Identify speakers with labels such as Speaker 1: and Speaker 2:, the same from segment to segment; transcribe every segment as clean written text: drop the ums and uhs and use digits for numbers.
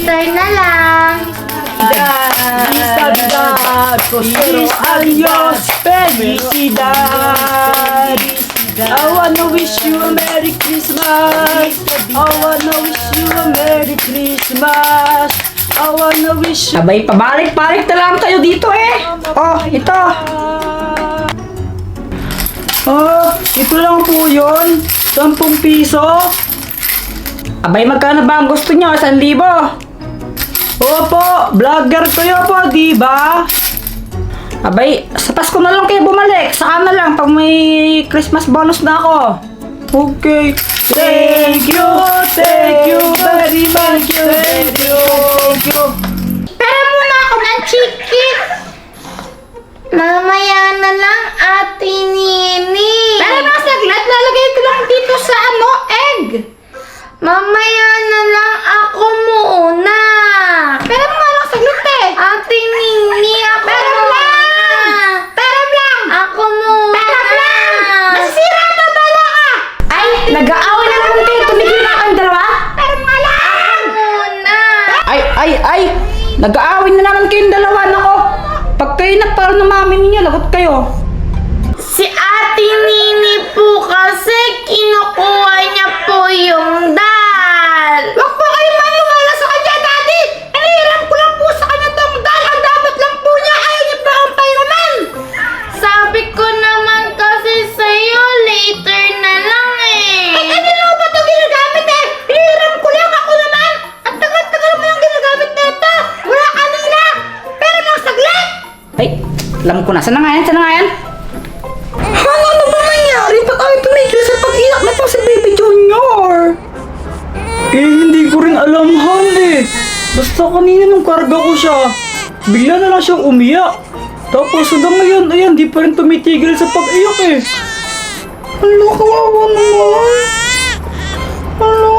Speaker 1: later na lang.
Speaker 2: Felicidad, feliz adios, felicidad. I wanna wish you a Merry Christmas. I wanna wish you a Merry Christmas. I wanna wish you... Abay, pabalik-balik na lang tayo dito eh. Oh, ito. Oh, ito lang po yun. 10 piso. Abay, magkano ba ang gusto nyo? 1,000? Opo, vlogger kayo po, di ba? Abay, sa Pasko na lang kayo bumalik. Saan na lang pag may Christmas bonus na ako. Okay. Thank you very much. Thank you.
Speaker 1: Pera muna ako ng chicken. Mamaya na lang, Ate Nini.
Speaker 3: Pero na saglit, lalagay ko lang dito sa egg.
Speaker 1: Mamaya na lang, ako muna.
Speaker 3: Pero mo nga lang saglit eh.
Speaker 1: Ate Nini, ako
Speaker 3: Pera
Speaker 1: muna.
Speaker 3: Pera lang.
Speaker 1: Ako muna.
Speaker 3: Pera lang. Masisira ka, bala ka.
Speaker 2: Ay, nag-aaway na naman kayo. Tumigil na kayong dalawa.
Speaker 3: Pero nga lang.
Speaker 1: Ako muna.
Speaker 2: Ay. Nag-aaway na naman kayong dalawa. Nako. Pag kayo nagparo ng mami ninyo, lagot kayo.
Speaker 1: Si Ate Nini po kasi kinukuha niya po yung dal.
Speaker 3: Huwag po kayo maniwala sa kanya, Daddy. Inihiram ko lang po sa kanya tong dal. Ang dapat lang po niya ay niya pa ang payraman.
Speaker 1: Sabi ko naman kasi sa'yo, later na lang eh.
Speaker 3: Ay, kanina mo ba ito ginagamit eh? Inihiram ko lang ako naman. Ang tagal-tagal mo yung ginagamit na ito. Wala kanina. Pero lang saglit.
Speaker 2: Ay, alam ko na. Saan na nga yan?
Speaker 3: Ano ba nangyari? Ba't ay tumigil sa pag-iyak na si Baby Junior?
Speaker 2: Hindi ko rin alam, Han eh. Basta kanina nung karga ko siya, bigla na lang siyang umiyak. Tapos hanggang ngayon, ayan, di pa rin tumitigil sa pag-iyak eh. Hala, kawawa naman. Hala.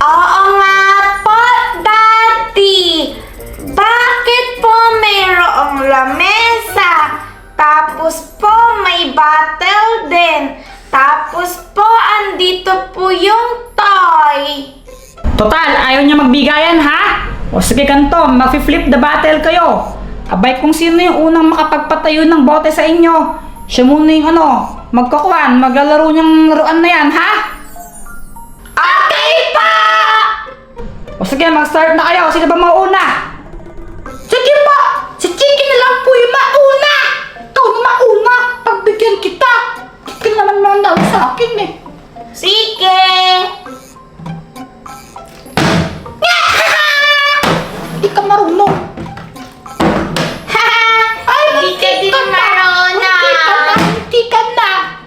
Speaker 1: Oo nga po, Daddy. Bakit po mayroong lamesa? Tapos po may bottle din. Tapos po andito po yung toy.
Speaker 2: Total, ayaw niya magbigayan ha? O sige ganito, mag-flip the battle kayo. Abay kung sino yung unang makapagpatayo ng bote sa inyo, siya muna yung magkakuan, maglalaro niyang laruan na yan ha?
Speaker 1: Okay pa!
Speaker 2: O sige, mag-start na kayo. Sino ba mauna?
Speaker 3: Sige po! Si Chicken na lang po yung mauna! Ikaw na mauna! Pagbigyan kita! Chicken naman daw sa akin eh!
Speaker 1: Sige!
Speaker 3: Hindi ka marunong!
Speaker 1: Ay, hindi ka din marunong.
Speaker 3: Hindi ka na!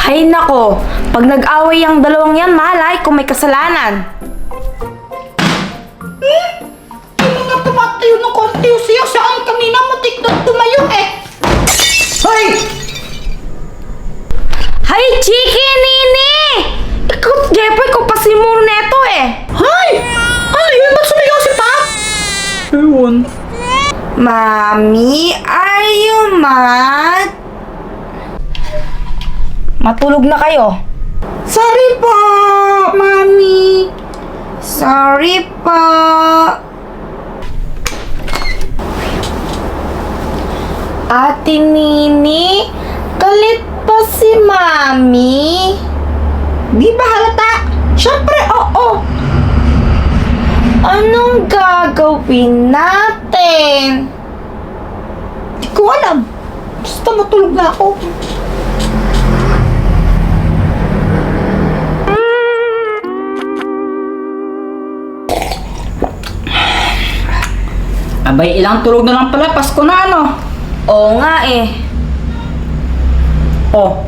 Speaker 1: Hay nako, pag nag-away ang dalawang yan, malay kung may kasalanan.
Speaker 3: Hindi nga tumatayo ng konti siya saan kanina mutik na tumayo eh!
Speaker 2: Hoy!
Speaker 1: Hay, Chiki, Nini! Ikaw, Jeffrey, ko pa si neto eh.
Speaker 3: Hay! Ano yun? Ba't sumigaw si Pat?
Speaker 2: Ewan.
Speaker 1: Mami, are you mad? Matulog na kayo. Sorry po, Mami. Sorry po. Ate Nini, galit pa si Mami.
Speaker 3: Di ba halata? Siyempre, oo!
Speaker 1: Anong gagawin natin?
Speaker 3: Di ko alam. Basta matulog na ako.
Speaker 2: Abay, ilang tulog na lang pala. Pasko na
Speaker 1: Oo nga eh.
Speaker 2: Oh,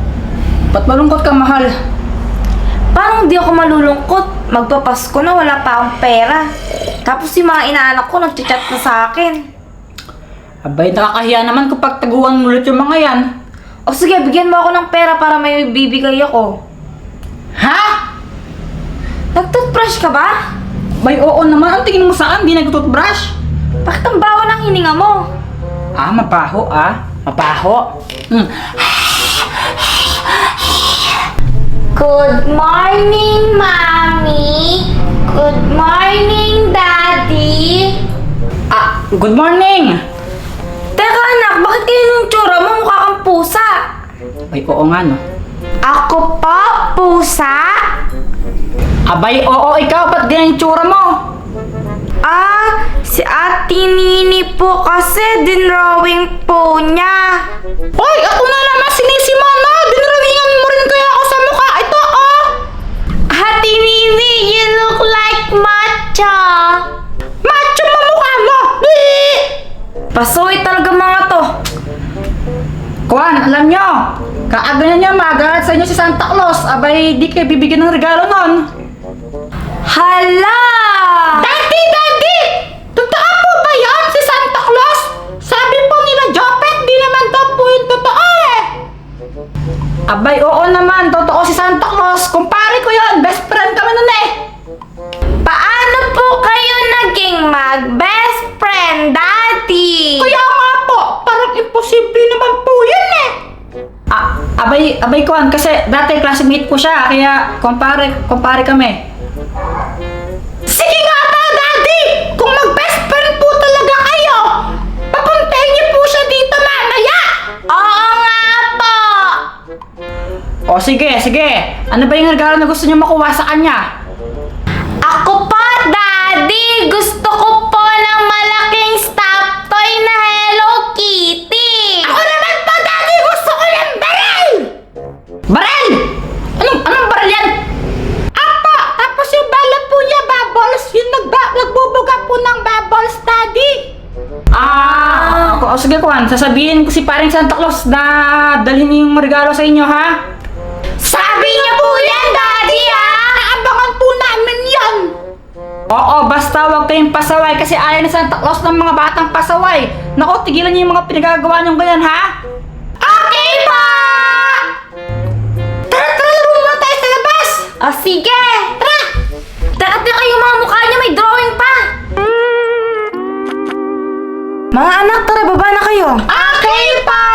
Speaker 2: ba't malungkot ka, mahal?
Speaker 1: Parang di ako malulungkot. Magpapasko na, wala pa akong pera. Tapos yung mga inaanak ko nagchat na sa akin.
Speaker 2: Abay, nakakahiya naman kapag taguan mo ulit yung mga yan.
Speaker 1: O sige, bigyan mo ako ng pera para may bibigay ako.
Speaker 2: Ha?
Speaker 1: Nag-toothbrush ka ba?
Speaker 2: Bay, oo naman. Ang tingin mo saan? Di nag-toothbrush?
Speaker 1: Bakit ang baho ng hininga mo?
Speaker 2: Ah, mabaho Mabaho.
Speaker 1: Good morning, Mommy. Good morning, Daddy.
Speaker 3: Good morning!
Speaker 1: Teka anak, bakit kayo nung tsura mo mukha kang pusa?
Speaker 3: Ay, oo nga no.
Speaker 1: Ako po, pusa?
Speaker 3: Abay, oo, ikaw, ba't ganyan yung tsura mo?
Speaker 1: Si Ate Nini po kasi dinrawing po niya.
Speaker 3: Hoy, ako na naman sinisimana! Dinrawingan mo rin kaya ako sa mukha. Ito, oh!
Speaker 1: Ate Nini, you look like matcha.
Speaker 3: Macho mo mukha mo!
Speaker 1: Pasuit talaga mga to.
Speaker 3: Kuan, alam nyo, kaaga na niya magalit sa inyo si Santa Claus. Abay, di kayo bibigyan ng regalo nun.
Speaker 1: Hala!
Speaker 3: Daddy! Totoo po ba yan si Santa Claus? Sabi po nila Jopet, di naman daw po yung totoo eh. Abay, oo naman, totoo si Santa Claus. Kumpare ko yun, best friend kami nun eh.
Speaker 1: Paano po kayo naging mag-best friend, Daddy?
Speaker 3: Kaya nga po, parang imposible naman po yun eh. Abay Kuan, kasi dati classmate ko siya, kaya kumpare kami. Sige nga ba, Daddy! Kung mag-best friend po talaga kayo, papuntahin niyo po siya dito mamaya!
Speaker 1: Oo nga po.
Speaker 3: O sige. Ano ba yung regalo na gusto niyo makuha sa kanya?
Speaker 1: Ako po, Daddy. Gusto ko po ng malaking stuffed toy na Hello Kitty.
Speaker 3: Ako naman po, Daddy! Gusto ko ng baril! Baril? Anong baril yan? Apa! Tapos yung bala po niya, bubbles. Yung nagbubuga po ng bubbles, Daddy. Sige, Kuan. Sasabihin ko si paring Santa Claus na dalhin yung regalo sa inyo, ha?
Speaker 1: Sabi niyo po yan, Daddy, ha?
Speaker 3: Abangan po namin yan. Oo, basta huwag kayong pasaway kasi ayaw ni Santa Claus ng mga batang pasaway. Naku, tigilan niyo yung mga pinagagawa niyong ganyan, ha?
Speaker 1: Okay po!
Speaker 3: Tara, laro naman tayo sa labas!
Speaker 1: Sige! Tara! Tara yung mga mukha niyo, may drawing pa! Mga anak, tara, baba na kayo.
Speaker 3: Okay pa!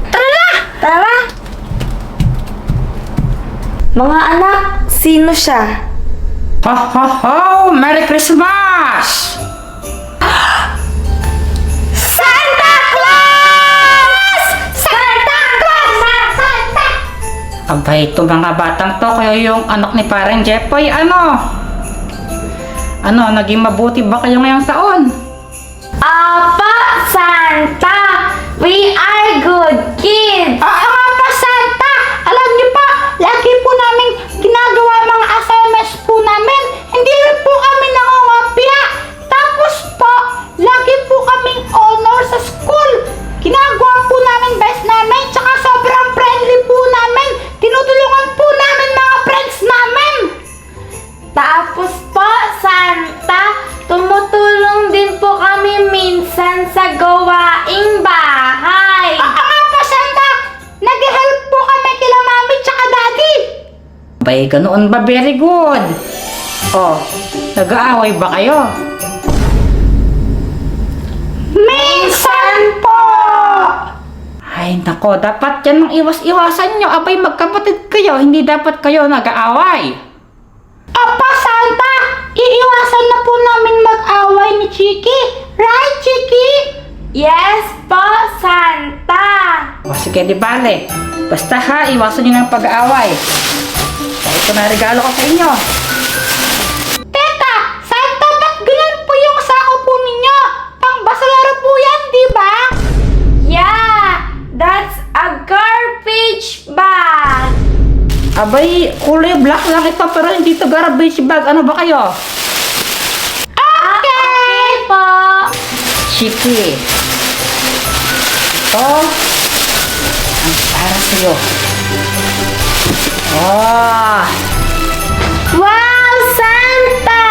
Speaker 1: Tara na! Tara! Mga anak, sino siya?
Speaker 3: Ho, ho, ho! Merry Christmas!
Speaker 1: Santa Claus! Santa Claus! Santa!
Speaker 3: Abay, ito mga batang to, kayo yung anak ni parang Jepoy, Ano, naging mabuti ba kayo ngayong taon?
Speaker 1: Apa, Santa! We are good kids!
Speaker 3: Oo nga pa, Santa! Alam niyo pa, lagi po namin ginagawa mga assignments po namin. Hindi rin po kami nangangopya. Tapos po, lagi po kaming honor sa school. Ginagawa po namin best namin, tsaka sobrang friendly po namin. Tinutulungan po namin mga friends namin.
Speaker 1: Tapos po, Santa, tumutulong din po kami minsan sa gawaing bahay.
Speaker 3: Oo nga po, Santa! Nag-help po kami kila mami tsaka daddy. Bay, ganoon ba? Very good. Oh, nag-aaway ba kayo? Minsan po! Ay, nako, dapat yan ang iwas-iwasan nyo. Abay, magkapatid kayo, hindi dapat kayo nag-aaway. Apa, Santa! Iiwasan na po namin mag-away ni Chiki. Right, Chiki?
Speaker 1: Yes po, Santa!
Speaker 3: O sige, di bale. Basta ha, iwasan nyo ng pag-aaway. Ito na regalo ko sa inyo. Teka, Santa, ba't ganyan po yung sako po ninyo? Pang basalaro po yan, di ba?
Speaker 1: Yeah, that's a garbage bag.
Speaker 3: Abay, kulay black lang ito pero hindi to garbage bag. Ano ba kayo?
Speaker 1: Okay po.
Speaker 3: Chiki. Ito. Ang para sa'yo. Oh.
Speaker 1: Wow, Santa!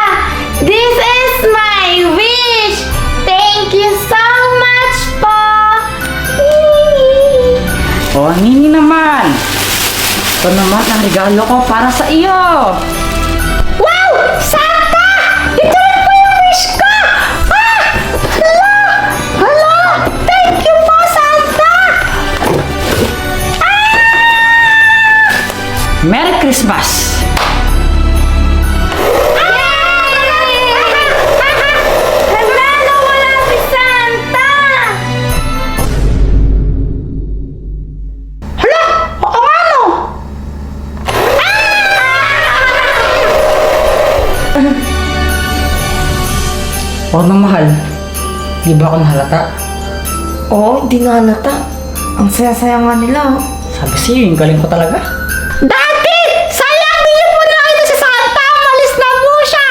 Speaker 1: This is my wish! Thank you so much po!
Speaker 3: Oh, Nini naman. Ito naman ang regalo ko para sa iyo. Wow! Santa! Ito rin po yung wish ko! Hala! Thank you po, Santa!
Speaker 2: Merry Christmas!
Speaker 1: Hala, nawala si Santa!
Speaker 3: Hala, oo nga no.
Speaker 2: Oo nang mahal. Di ba ako nahalata?
Speaker 1: Oo, di nga halata. Ang saya-saya nga nila.
Speaker 2: Sabi sa'yo, yung galing ko talaga.
Speaker 3: Daddy, sayang hindi po na ito si Santa. Malis na po siya.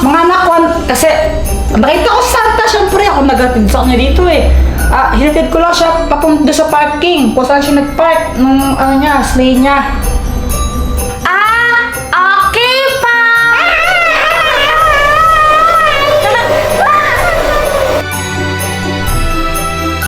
Speaker 2: Mga anak ko, kasi nakita ko si Santa, syempre ako nagatid sa kanya dito eh. Hinatid ko lang siya papunta sa parking, kung saan siya nag-park nung sleigh niya.